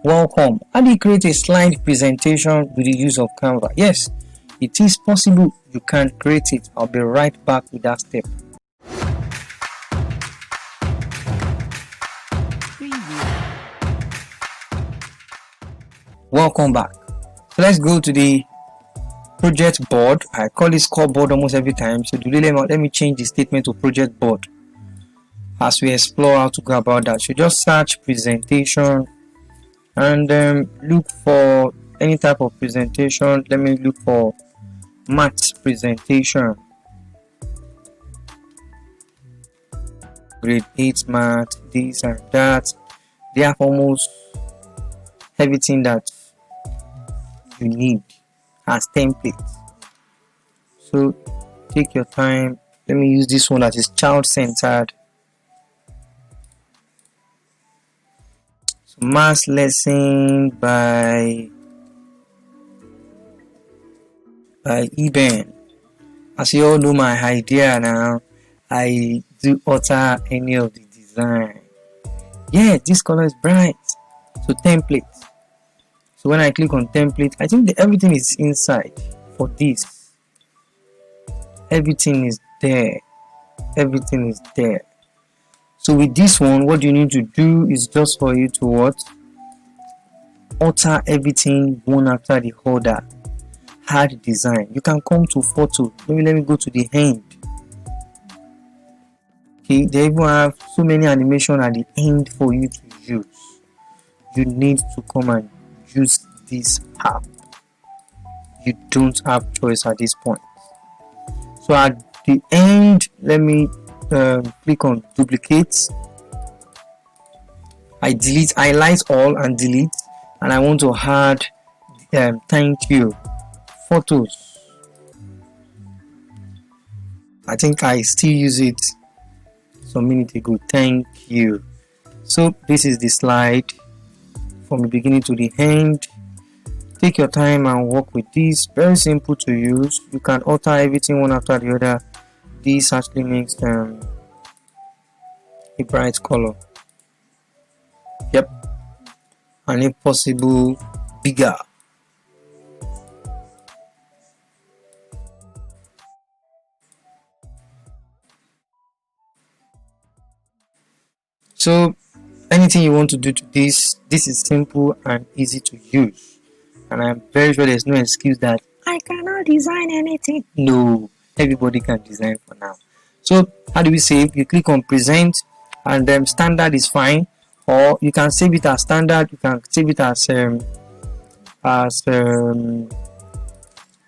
Welcome. How do you create a slide presentation with the use of Canva? Yes, it is possible. You can create it. I'll be right back with that step. Welcome back. So let's go to the project board. I call it scoreboard almost every time. So let me change the statement to project board as we explore how to go about that. So just search presentation and look for any type of presentation. Let me look for maths presentation, grade 8 math, this and that. They have almost everything that you need as templates. So take your time. Let me use this one that is child-centered. So math lesson by Eben. As you all know my idea now, I do alter any of the design. Yeah, this color is bright. So template. So when I click on template, I think everything is inside for this. Everything is there. Everything is there. So with this one, what you need to do is just for you to what? Alter everything one after the other. Add design. You can come to photo. Let me go to the end. Okay, they even have so many animation at the end for you to use. You need to come and use this app. You don't have choice at this point. So at the end, let me click on duplicate. I highlight all and delete, and I want to add thank you photos. I think I still use it some minute ago. Thank you. So this is the slide from the beginning to the end. Take your time and work with this. Very simple to use. You can alter everything one after the other. This actually makes a bright color. Yep. And if possible, bigger. So anything you want to do to this is simple and easy to use, and I'm very sure there's no excuse that I cannot design anything. No, everybody can design for now. So how do we save? You click on present, and standard is fine, or you can save it as standard. You can save it as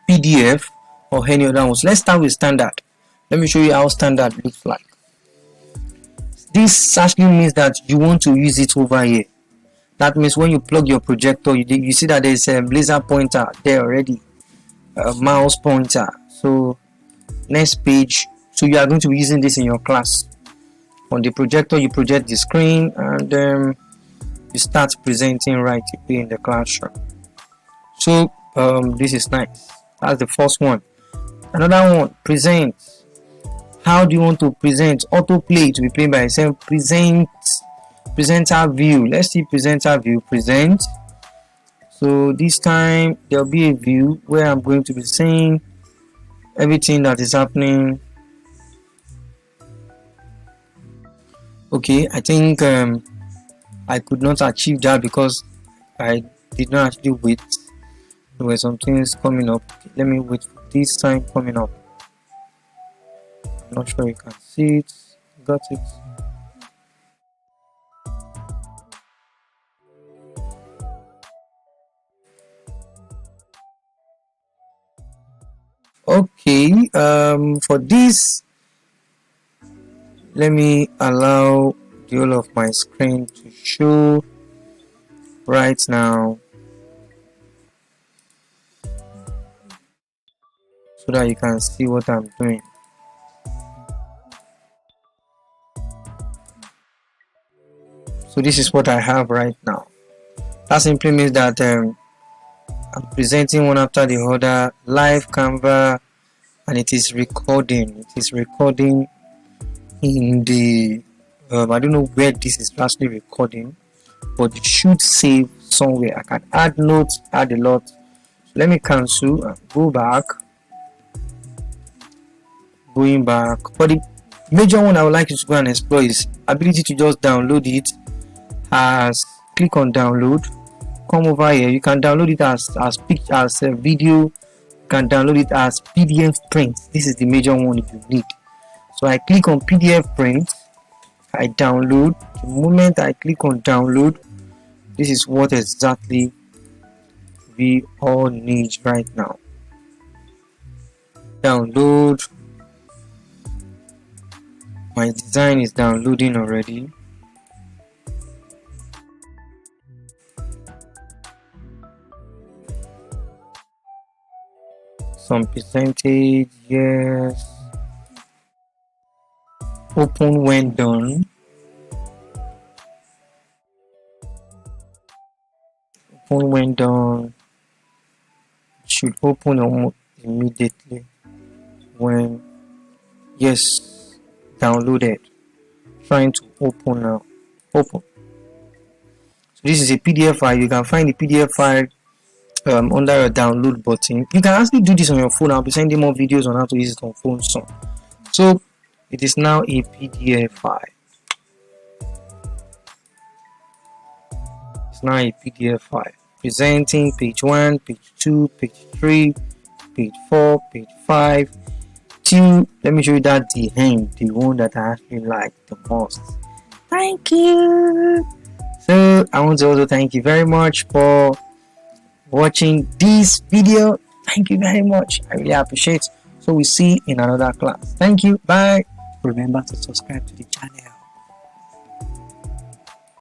PDF or any other ones. Let's start with standard. Let me show you how standard looks like. This actually means that you want to use it over here. That means when you plug your projector, you see that there's a laser pointer there already, a mouse pointer. So next page. So you are going to be using this in your class. On the projector, you project the screen, and you start presenting right away in the classroom. So this is nice. That's the first one. Another one, present. How do you want to present? Autoplay to be played by itself. Presenter view. Let's see presenter view. Present. So this time there'll be a view where I'm going to be seeing everything that is happening. Okay, I think I could not achieve that because I did not actually wait. There were some things coming up. Okay, let me wait for this time coming up. Not sure you can see it. Got it. Okay, for this, let me allow the whole of my screen to show right now so that you can see what I'm doing. So this is what I have right now. That simply means that I'm presenting one after the other, live Canva, and it is recording. It is recording in the I don't know where this is actually recording, but it should save somewhere. I can add notes, add a lot. Let me cancel and go back. Going back, but the major one I would like you to go and explore is ability to just download it. As click on download, come over here. You can download it as picture, as a video. You can download it as PDF print. This is the major one if you need. So I click on PDF print. I download. The moment I click on download, this is what exactly we all need right now. Download. My design is downloading already. Some percentage, yes. Open when done. Open when done. It should open almost immediately when, yes, downloaded. Trying to open now. Open. So this is a PDF file. You can find the PDF file under your download button. You can actually do this on your phone. I'll be sending more videos on how to use it on phone soon. So it is now a PDF file. It's now a PDF file presenting page 1, page 2, page 3, page 4, page 5 till, let me show you that the end, the one that I actually like the most. Thank you. So I want to also thank you very much for watching this video. Thank you very much. I really appreciate it. So we see you in another class. Thank you. Bye. Remember to subscribe to the channel.